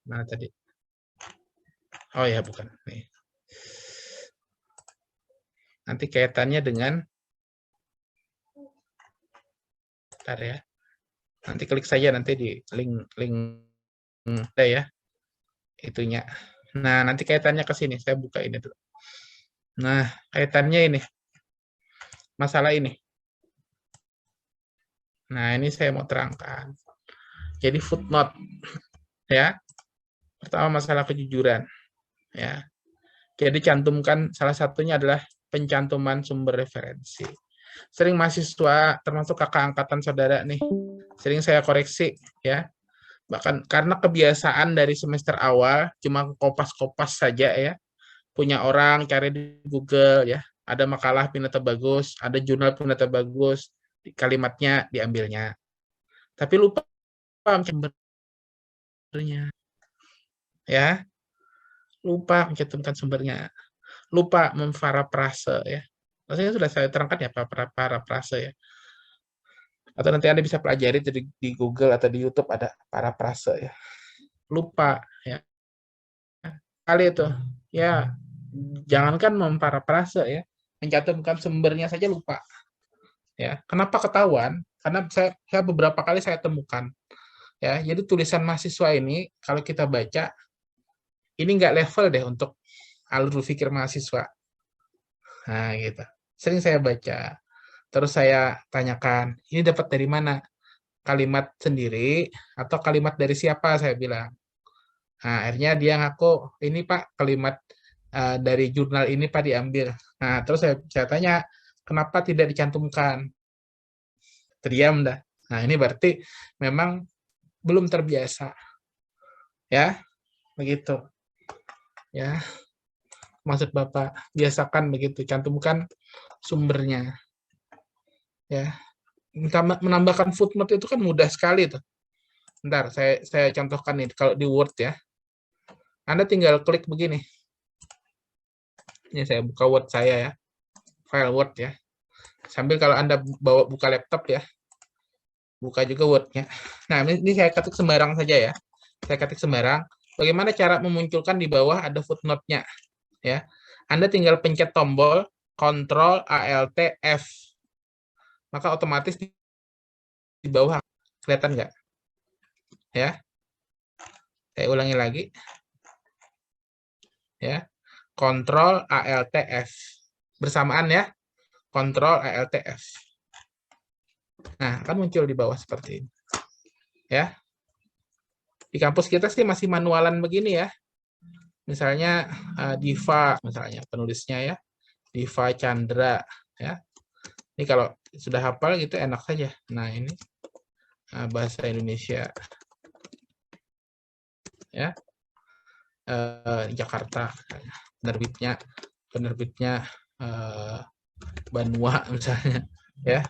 A: Mana tadi? Oh ya, bukan. Nih. Nanti kaitannya dengan bentar ya. Nanti klik saja nanti di link ada ya. Itunya. Nah, nanti kaitannya ke sini. Saya buka ini dulu. Nah, kaitannya ini. Masalah ini. Nah, ini saya mau terangkan. Jadi footnote ya. Pertama masalah kejujuran ya. Jadi cantumkan salah satunya adalah pencantuman sumber referensi. Sering mahasiswa termasuk kakak angkatan saudara nih, sering saya koreksi ya. Bahkan karena kebiasaan dari semester awal cuma kopas-kopas saja ya. Punya orang cari di Google ya, ada makalah Pinata bagus, ada jurnal Pinata bagus, kalimatnya diambilnya. Tapi lupa sumbernya ya, lupa mencantumkan sumbernya, lupa memparafrase ya. Maksudnya sudah saya terangkan ya parafrase ya. Atau nanti Anda bisa pelajari di Google atau di YouTube ada parafrase ya. Lupa ya. Kali itu ya, jangankan memparafrase ya, mencantumkan sumbernya saja lupa ya. Kenapa ketahuan? Karena saya beberapa kali saya temukan ya. Jadi tulisan mahasiswa ini kalau kita baca ini nggak level deh untuk alur pikir mahasiswa. Nah, gitu. Sering saya baca. Terus saya tanyakan, ini dapat dari mana? Kalimat sendiri atau kalimat dari siapa? Saya bilang. Nah, akhirnya dia ngaku, ini Pak, kalimat dari jurnal ini Pak diambil. Nah, terus saya tanya, kenapa tidak dicantumkan? Terdiam dah. Nah, ini berarti memang belum terbiasa. Ya, begitu. Ya, maksud Bapak, biasakan begitu, cantumkan sumbernya. Ya, menambahkan footnote itu kan mudah sekali tuh. Bentar, saya contohkan nih kalau di Word ya. Anda tinggal klik begini. Ini saya buka Word saya ya. File Word ya. Sambil kalau Anda buka laptop ya, buka juga Word-nya. Nah, ini saya ketik sembarang saja ya. Saya ketik sembarang. Bagaimana cara memunculkan di bawah ada footnote-nya ya. Anda tinggal pencet tombol Ctrl Alt F. Maka otomatis di bawah kelihatan nggak? Ya. Saya ulangi lagi. Ya. Ctrl Alt F. Bersamaan ya. Ctrl Alt F. Nah, akan muncul di bawah seperti ini. Ya. Di kampus kita sih masih manualan begini ya. Misalnya Diva misalnya penulisnya ya. Diva Chandra ya. Ini kalau sudah hafal gitu enak saja. Nah, ini bahasa Indonesia ya. Jakarta penerbitnya Banua misalnya ya.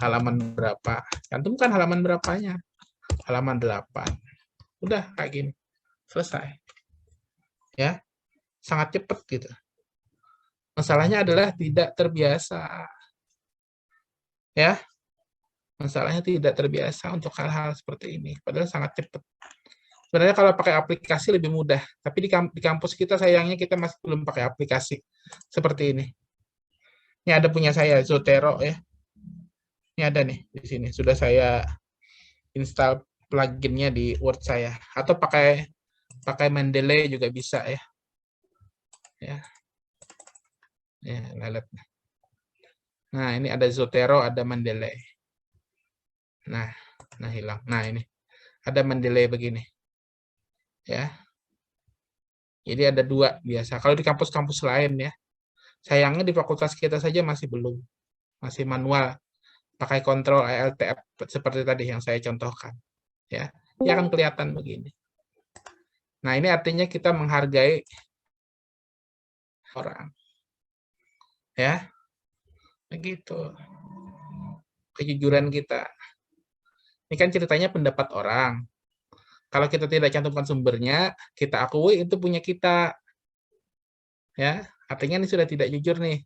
A: Halaman berapa? Cantumkan halaman berapanya. Halaman 8. Udah kayak gini. Selesai. Ya. Sangat cepat gitu. Masalahnya adalah tidak terbiasa. Ya. Masalahnya tidak terbiasa untuk hal-hal seperti ini. Padahal sangat cepat. Sebenarnya kalau pakai aplikasi lebih mudah. Tapi di kampus kita sayangnya kita masih belum pakai aplikasi seperti ini. Ini ada punya saya, Zotero ya. Ini ada nih di sini. Sudah saya install pluginnya di Word saya. Atau pakai Mendeley juga bisa ya. Ya. Ya, lihat. Nah, ini ada Zotero, ada Mendeley. Nah hilang. Nah, ini ada Mendeley begini. Ya. Jadi ada dua biasa. Kalau di kampus-kampus lain ya, sayangnya di fakultas kita saja masih belum. Masih manual. Pakai kontrol Alt F seperti tadi yang saya contohkan. Ya, dia akan kelihatan begini. Nah, ini artinya kita menghargai orang. Ya, begitu. Kejujuran kita. Ini kan ceritanya pendapat orang. Kalau kita tidak cantumkan sumbernya, kita akui itu punya kita. Ya, artinya ini sudah tidak jujur nih.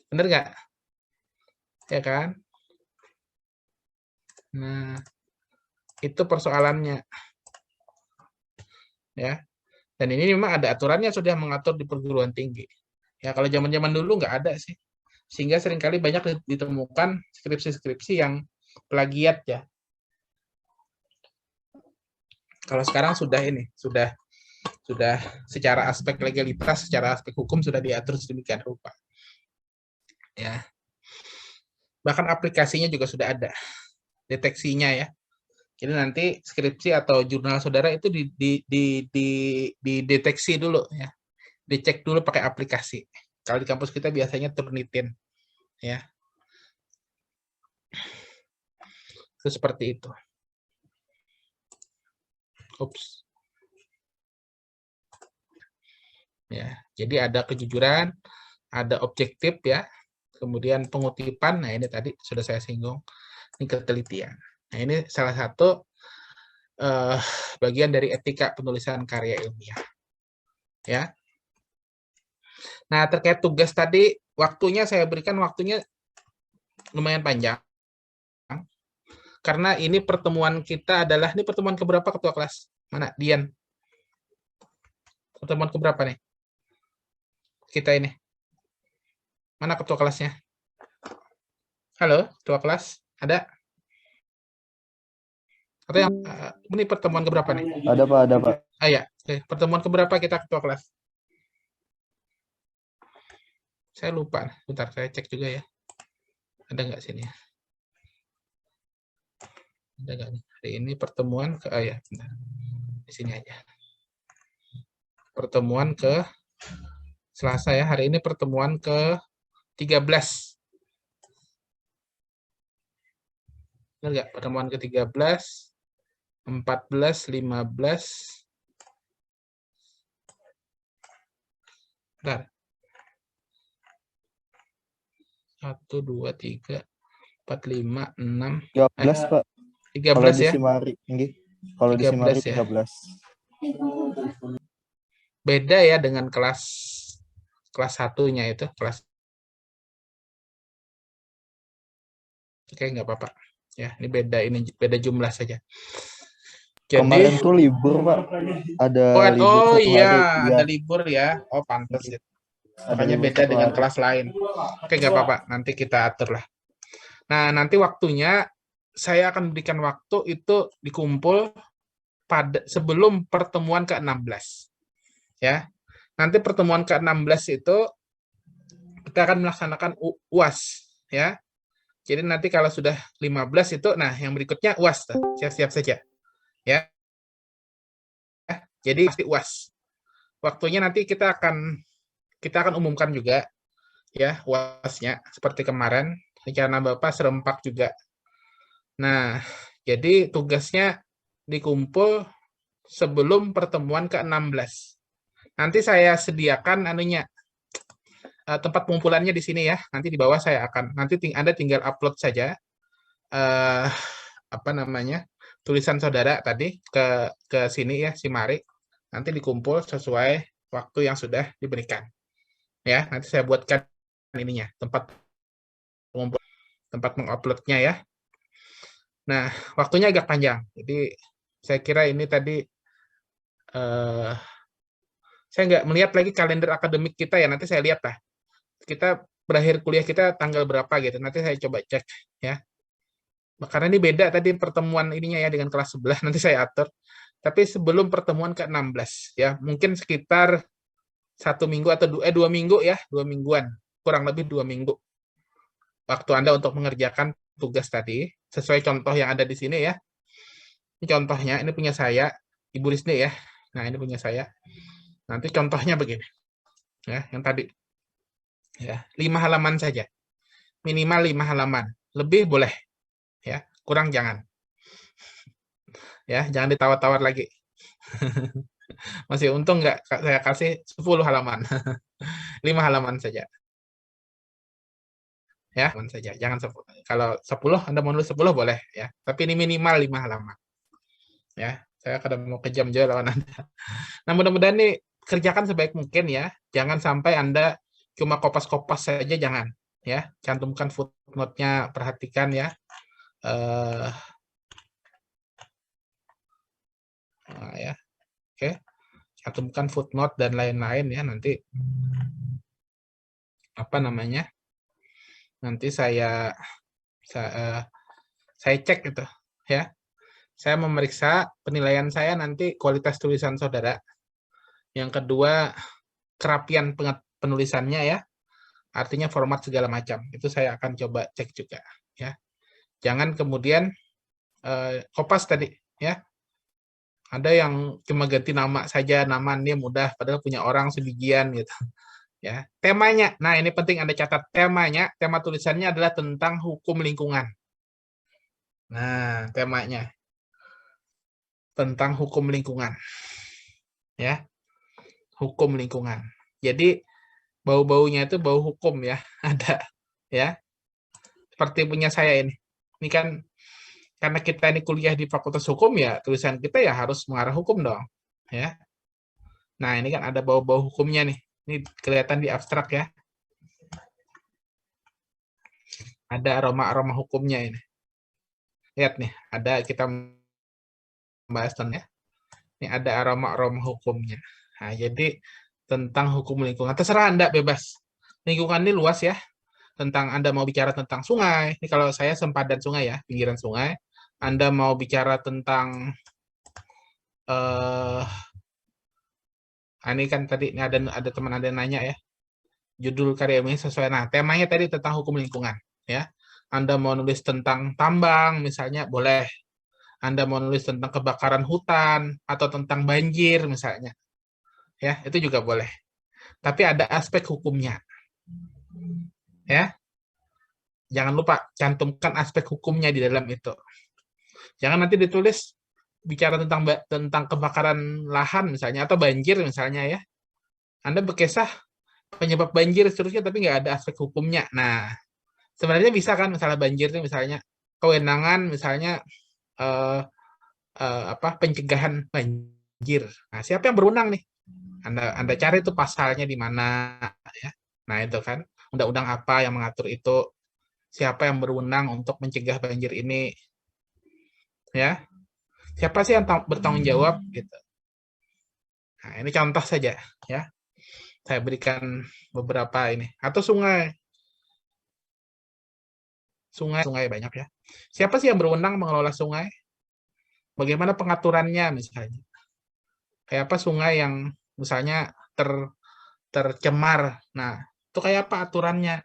A: Benar nggak? Ya kan? Nah, itu persoalannya. Ya. Dan ini memang ada aturannya sudah mengatur di perguruan tinggi. Ya, kalau zaman-zaman dulu nggak ada sih. Sehingga seringkali banyak ditemukan skripsi-skripsi yang plagiat ya. Kalau sekarang sudah ini, sudah secara aspek legalitas, secara aspek hukum sudah diatur sedemikian rupa. Ya. Bahkan aplikasinya juga sudah ada deteksinya ya. Jadi nanti skripsi atau jurnal saudara itu dideteksi dulu ya. Dicek dulu pakai aplikasi. Kalau di kampus kita biasanya Turnitin ya. Itu seperti itu. Ups. Ya, jadi ada kejujuran, ada objektif ya. Kemudian pengutipan, nah ini tadi sudah saya singgung. Ini ketelitian. Nah, ini salah satu bagian dari etika penulisan karya ilmiah. Ya. Nah, terkait tugas tadi, waktunya saya berikan waktunya lumayan panjang. Karena ini pertemuan kita adalah, ini pertemuan keberapa ketua kelas? Mana? Dian. Pertemuan keberapa nih? Kita ini. Mana ketua kelasnya? Halo, ketua kelas? Ada? Atau yang ini pertemuan keberapa nih?
B: Ada Pak, ada Pak.
A: Ah ya, oke. Pertemuan keberapa kita ketua kelas? Saya lupa. Bentar, saya cek juga ya. Ada nggak sini? Ada nggak nih? Hari ini pertemuan ke, ya, bentar. Di sini aja. Pertemuan ke Selasa ya. Hari ini pertemuan ke 13. Benar nggak? Pertemuan ke 13, 14, 15. Bentar. 1, 2, 3, 4, 5, 6.
B: 13 Pak.
A: 13 ya.
B: Kalau di Simari
A: 13 ya.
B: 13.
A: Beda ya dengan kelas 1-nya itu, kelas. Oke, nggak apa-apa. Ya, ini beda jumlah saja. Jadi,
B: kemarin tuh libur Pak. Ada libur
A: oh
B: satu
A: iya,
B: hari.
A: ada libur ya. Oh, pantas ya. Makanya
B: libur
A: beda
B: satu
A: dengan
B: hari.
A: kelas lain. Oke, nggak apa-apa. Nanti kita atur lah. Nah, nanti waktunya saya akan berikan waktu itu dikumpul pada sebelum pertemuan ke-16. Ya. Nanti pertemuan ke-16 itu kita akan melaksanakan UAS ya. Jadi nanti kalau sudah 15 itu, nah yang berikutnya UAS, siap-siap saja. Ya. Jadi pasti UAS. Waktunya nanti kita akan umumkan juga ya UAS-nya seperti kemarin. Rencana Bapak serempak juga. Nah, jadi tugasnya dikumpul sebelum pertemuan ke-16. Nanti saya sediakan tempat pengumpulannya di sini ya. Nanti di bawah saya akan, nanti Anda tinggal upload saja tulisan saudara tadi ke sini ya, Simari. Nanti dikumpul sesuai waktu yang sudah diberikan. Ya, nanti saya buatkan ininya, tempat menguploadnya ya. Nah, waktunya agak panjang. Jadi saya kira ini tadi saya nggak melihat lagi kalender akademik kita ya. Nanti saya lihat lah. Kita berakhir kuliah kita tanggal berapa gitu. Nanti saya coba cek ya. Karena ini beda tadi pertemuan ininya ya dengan kelas sebelah. Nanti saya atur. Tapi sebelum pertemuan ke-16 ya, mungkin sekitar 1 minggu atau 2 minggu ya, 2 mingguan, kurang lebih 2 minggu. Waktu Anda untuk mengerjakan tugas tadi sesuai contoh yang ada di sini ya. Ini contohnya, ini punya saya, Ibu Risni ya. Nah, ini punya saya. Nanti contohnya begini. Ya, yang tadi. Ya, 5 halaman saja. Minimal 5 halaman. Lebih boleh. Ya, kurang jangan. Ya, jangan ditawar-tawar lagi. Masih untung nggak saya kasih 10 halaman. 5 halaman saja. Ya, saja. Jangan 10. Kalau 10 Anda mau nulis 10 boleh ya. Tapi ini minimal 5 halaman. Ya. Saya kadang mau kejam juga lawan Anda. Nah, mudah-mudahan nih kerjakan sebaik mungkin ya. Jangan sampai Anda cuma kopas-kopas saja, jangan. Ya, cantumkan footnote-nya, perhatikan ya. Nah, ya, oke. Cantumkan footnote dan lain-lain ya. Nanti apa namanya? Nanti saya cek gitu ya. Saya memeriksa penilaian saya nanti kualitas tulisan saudara. Yang kedua, kerapian penulisannya ya. Artinya format segala macam. Itu saya akan coba cek juga ya. Jangan kemudian kopas tadi ya. Ada yang cuma ganti nama saja, namanya mudah padahal punya orang sebijian gitu. Ya. Temanya. Nah, ini penting Anda catat temanya. Tema tulisannya adalah tentang hukum lingkungan. Nah, temanya tentang hukum lingkungan. Ya. Hukum lingkungan. Jadi bau-baunya itu bau hukum ya, ada ya. Seperti punya saya ini. Ini kan karena kita ini kuliah di Fakultas Hukum ya, tulisan kita ya harus mengarah hukum dong, ya. Nah, ini kan ada bau-bau hukumnya nih. Ini kelihatan di abstrak ya. Ada aroma-aroma hukumnya ini. Lihat nih, ada kita membahas ya. Ini ada aroma-aroma hukumnya. Nah, jadi tentang hukum lingkungan. Terserah Anda bebas. Lingkungan ini luas ya. Tentang Anda mau bicara tentang sungai. Ini kalau saya sempadan sungai ya, pinggiran sungai. Anda mau bicara tentang ini kan tadi ini ada teman Anda nanya ya. Judul karya ini sesuai. Nah, temanya tadi tentang hukum lingkungan ya. Anda mau nulis tentang tambang misalnya boleh. Anda mau nulis tentang kebakaran hutan atau tentang banjir misalnya. Ya, itu juga boleh. Tapi ada aspek hukumnya. Ya. Jangan lupa cantumkan aspek hukumnya di dalam itu. Jangan nanti ditulis bicara tentang kebakaran lahan misalnya atau banjir misalnya ya. Anda berkisah penyebab banjir seterusnya tapi nggak ada aspek hukumnya. Nah, sebenarnya bisa kan misalnya banjir itu misalnya kewenangan misalnya pencegahan banjir. Nah, siapa yang berwenang nih? Anda cari itu pasalnya di mana ya. Nah, itu kan undang-undang apa yang mengatur itu, siapa yang berwenang untuk mencegah banjir ini. Ya. Siapa sih yang bertanggung jawab gitu. Nah, ini contoh saja ya. Saya berikan beberapa ini. Atau sungai. Sungai banyak ya. Siapa sih yang berwenang mengelola sungai? Bagaimana pengaturannya misalnya? Kayak apa sungai yang misalnya tercemar. Nah, itu kayak apa aturannya?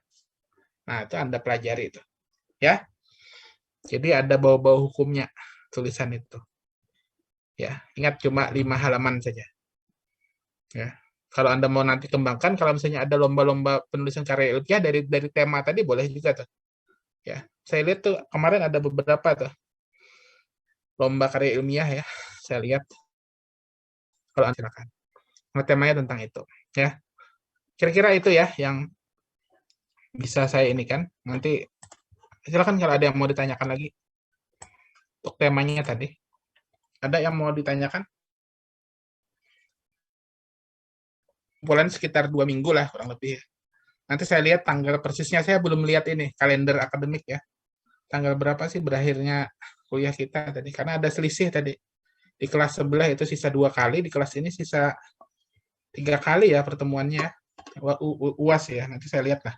A: Nah, itu Anda pelajari itu. Ya. Jadi ada bau-bau hukumnya tulisan itu. Ya, ingat cuma 5 halaman saja. Ya. Kalau Anda mau nanti kembangkan, kalau misalnya ada lomba-lomba penulisan karya ilmiah dari tema tadi boleh juga tuh. Ya, saya lihat tuh kemarin ada beberapa tuh lomba karya ilmiah ya. Saya lihat. Kalau Anda silakan. Nah, temanya tentang itu, ya. Kira-kira itu ya yang bisa saya ini kan. Nanti silakan kalau ada yang mau ditanyakan lagi. Untuk temanya tadi. Ada yang mau ditanyakan? Bulan sekitar 2 minggu lah kurang lebih. Nanti saya lihat tanggal persisnya, saya belum lihat ini, kalender akademik ya. Tanggal berapa sih berakhirnya kuliah kita tadi, karena ada selisih tadi. Di kelas sebelah itu sisa 2 kali, di kelas ini sisa 3 kali ya pertemuannya. UAS ya, nanti saya lihat lah.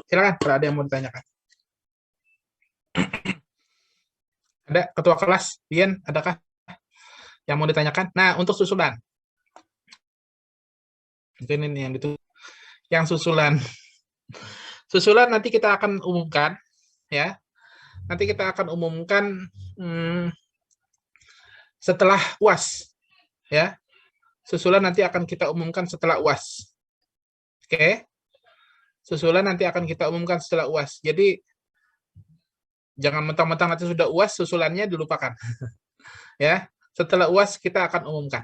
A: Silakan kalau ada yang mau ditanyakan. Ada ketua kelas, Dian, adakah yang mau ditanyakan? Nah, untuk susulan. Mungkin ini yang itu. Yang susulan. Susulan nanti kita akan umumkan ya. Nanti kita akan umumkan setelah UAS ya. Susulan nanti akan kita umumkan setelah UAS. Oke. Susulan nanti akan kita umumkan setelah UAS. Jadi jangan mentang-mentang nanti sudah UAS susulannya dilupakan. Ya. Setelah UAS kita akan umumkan.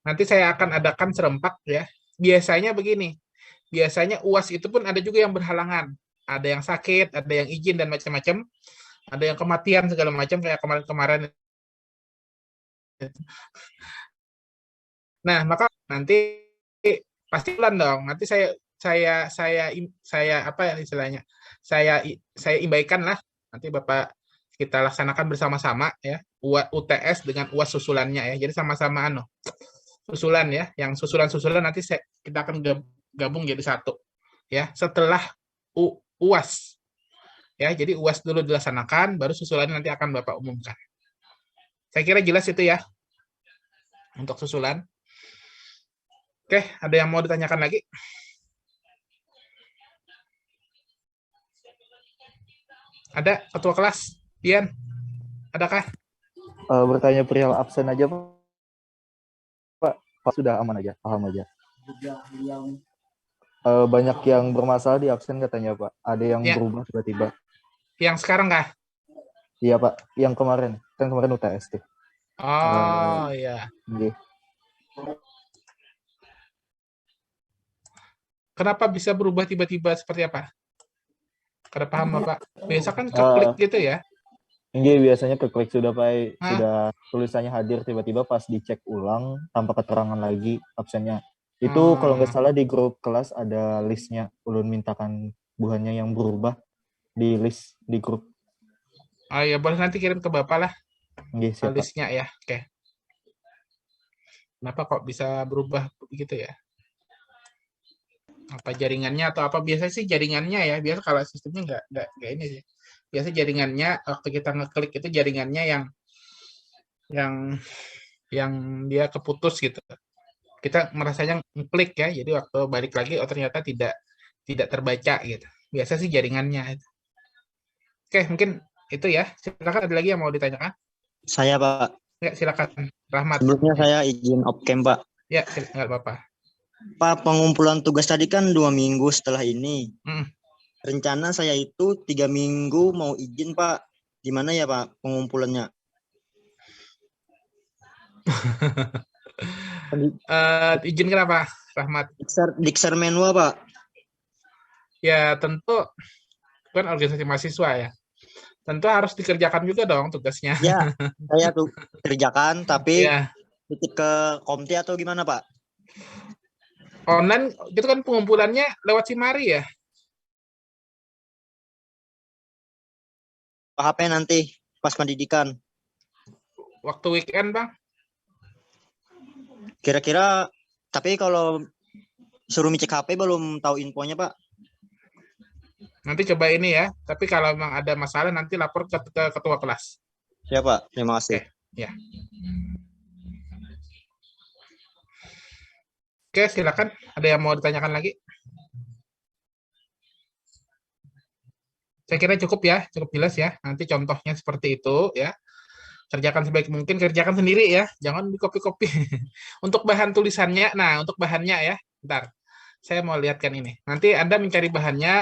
A: Nanti saya akan adakan serempak ya. Biasanya begini. Biasanya UAS itu pun ada juga yang berhalangan. Ada yang sakit, ada yang izin dan macam-macam. Ada yang kematian segala macam kayak kemarin-kemarin. Nah, maka nanti pasti bulan dong. Nanti saya apa ya istilahnya? Saya imbaikan lah. Nanti Bapak kita laksanakan bersama-sama ya. UTS dengan UAS susulannya ya. Jadi sama-sama susulan ya. Yang susulan-susulan nanti kita akan gabung jadi satu ya. Setelah UAS ya. Jadi UAS dulu dilaksanakan, baru susulannya nanti akan Bapak umumkan. Saya kira jelas itu ya untuk susulan. Oke, ada yang mau ditanyakan lagi? Ada ketua kelas? Dian, adakah?
B: Bertanya perihal absen aja, Pak. Pak sudah aman aja, paham aja. Banyak yang bermasalah di absen katanya, Pak. Ada yang
A: Ya.
B: berubah tiba-tiba.
A: Yang sekarang kah?
B: Iya, Pak. Yang kemarin. Kan kemarin UTS tuh.
A: Oh, iya.
B: Iya.
A: Kenapa bisa berubah tiba-tiba seperti apa? Kada paham Bapak. Biasa kan keklik gitu ya?
B: Iya, biasanya keklik sudah sudah tulisannya hadir, tiba-tiba pas dicek ulang tanpa keterangan lagi absennya. Itu kalau nggak salah di grup kelas ada listnya. Ulun mintakan buhannya yang berubah di list di grup.
A: Oh ya, boleh nanti kirim ke Bapak lah.
B: Iya, siap, Pak.
A: Listnya ya. Oke. Kenapa kok bisa berubah begitu ya? Apa jaringannya atau apa? Biasanya sih jaringannya ya. Biasa kalau sistemnya nggak ini sih. Biasa jaringannya waktu kita ngeklik itu jaringannya yang dia keputus gitu. Kita merasanya ngeklik ya. Jadi waktu balik lagi ternyata tidak terbaca gitu. Biasa sih jaringannya. Oke, mungkin itu ya. Silakan, ada lagi yang mau ditanyakan?
C: Saya, Pak.
A: Ya, silakan. Rahmat.
C: Sebelumnya saya izin off-cam, Pak.
A: Ya, nggak apa-apa.
C: Pak, pengumpulan tugas tadi kan 2 minggu setelah ini.
A: Hmm.
C: Rencana saya itu 3 minggu mau izin, Pak. Gimana ya, Pak, pengumpulannya?
A: Izin kenapa, Rahmat?
C: Dikser Menwa, Pak.
A: Ya, tentu kan organisasi mahasiswa ya. Tentu harus dikerjakan juga dong tugasnya.
C: Ya, saya tuh kerjakan, tapi
A: Ya.
C: titip ke Komti atau gimana, Pak?
A: Online itu kan pengumpulannya lewat Simari ya?
C: HP nanti pas pendidikan.
A: Waktu weekend, Bang?
C: Kira-kira, tapi kalau suruh ngecek HP belum tahu infonya, Pak.
A: Nanti coba ini ya. Tapi kalau memang ada masalah nanti lapor ke ketua kelas.
C: Ya, Pak. Terima kasih.
A: Ya. Oke, silakan. Ada yang mau ditanyakan lagi? Saya kira cukup ya, cukup jelas ya. Nanti contohnya seperti itu ya. Kerjakan sebaik mungkin, kerjakan sendiri ya. Jangan di copy-copy. Untuk bahan tulisannya, nah untuk bahannya ya. Bentar, saya mau lihatkan ini. Nanti Anda mencari bahannya,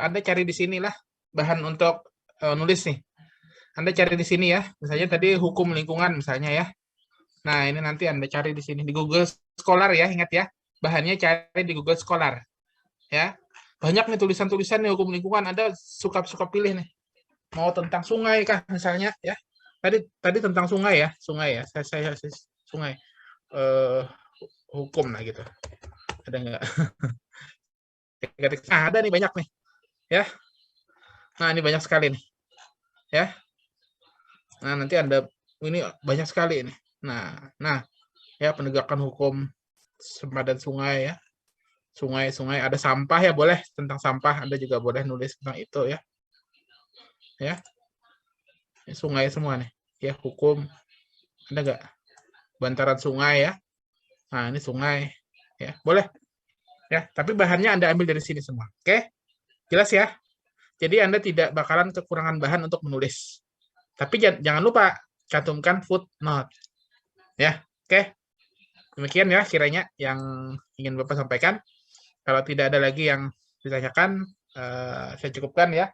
A: Anda cari di sini lah. Bahan untuk nulis nih. Anda cari di sini ya. Misalnya tadi hukum lingkungan misalnya ya. Nah, ini nanti Anda cari di sini. Di Google Scholar ya, ingat ya. Bahannya cari di Google Scholar. Ya. Banyak nih tulisan-tulisan nih hukum lingkungan. Anda suka-suka pilih nih. Mau tentang sungai kah misalnya ya. Tadi tentang sungai ya. Sungai ya. Saya sungai. Hukum lah gitu. Ada nggak? Nah, ada nih banyak nih. Ya. Nah, ini banyak sekali nih. Ya. Nah, nanti Anda ini banyak sekali ini. Nah, ya penegakan hukum sempadan sungai ya. Sungai ada sampah ya, boleh tentang sampah Anda juga boleh nulis tentang itu ya. Ya. Sungai semua nih. Ya, hukum. Ada nggak? Bantaran sungai ya. Nah, ini sungai ya. Boleh. Ya, tapi bahannya Anda ambil dari sini semua. Oke? Jelas ya? Jadi Anda tidak bakalan kekurangan bahan untuk menulis. Tapi jangan lupa cantumkan footnote. Ya, oke. Demikian ya kiranya yang ingin Bapak sampaikan. Kalau tidak ada lagi yang ditanyakan, saya cukupkan ya.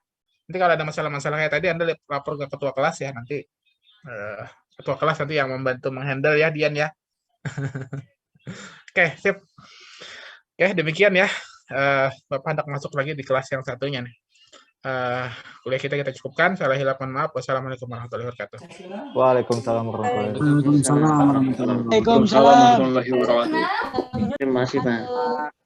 A: Nanti kalau ada masalah-masalah kayak tadi, Anda lapor ke ketua kelas ya. Nanti ketua kelas nanti yang membantu menghandle ya, Dian ya. Oke, sip. Oke, demikian ya. Bapak hendak masuk lagi di kelas yang satunya nih. kuliah kita cukupkan. Salah hilap, mohon maaf. Wassalamualaikum warahmatullahi wabarakatuh.
B: Waalaikumsalam warahmatullahi wabarakatuh.
D: Waalaikumsalam warahmatullahi wabarakatuh.
E: Waalaikumsalam warahmatullahi wabarakatuh. Terima kasih, Pak.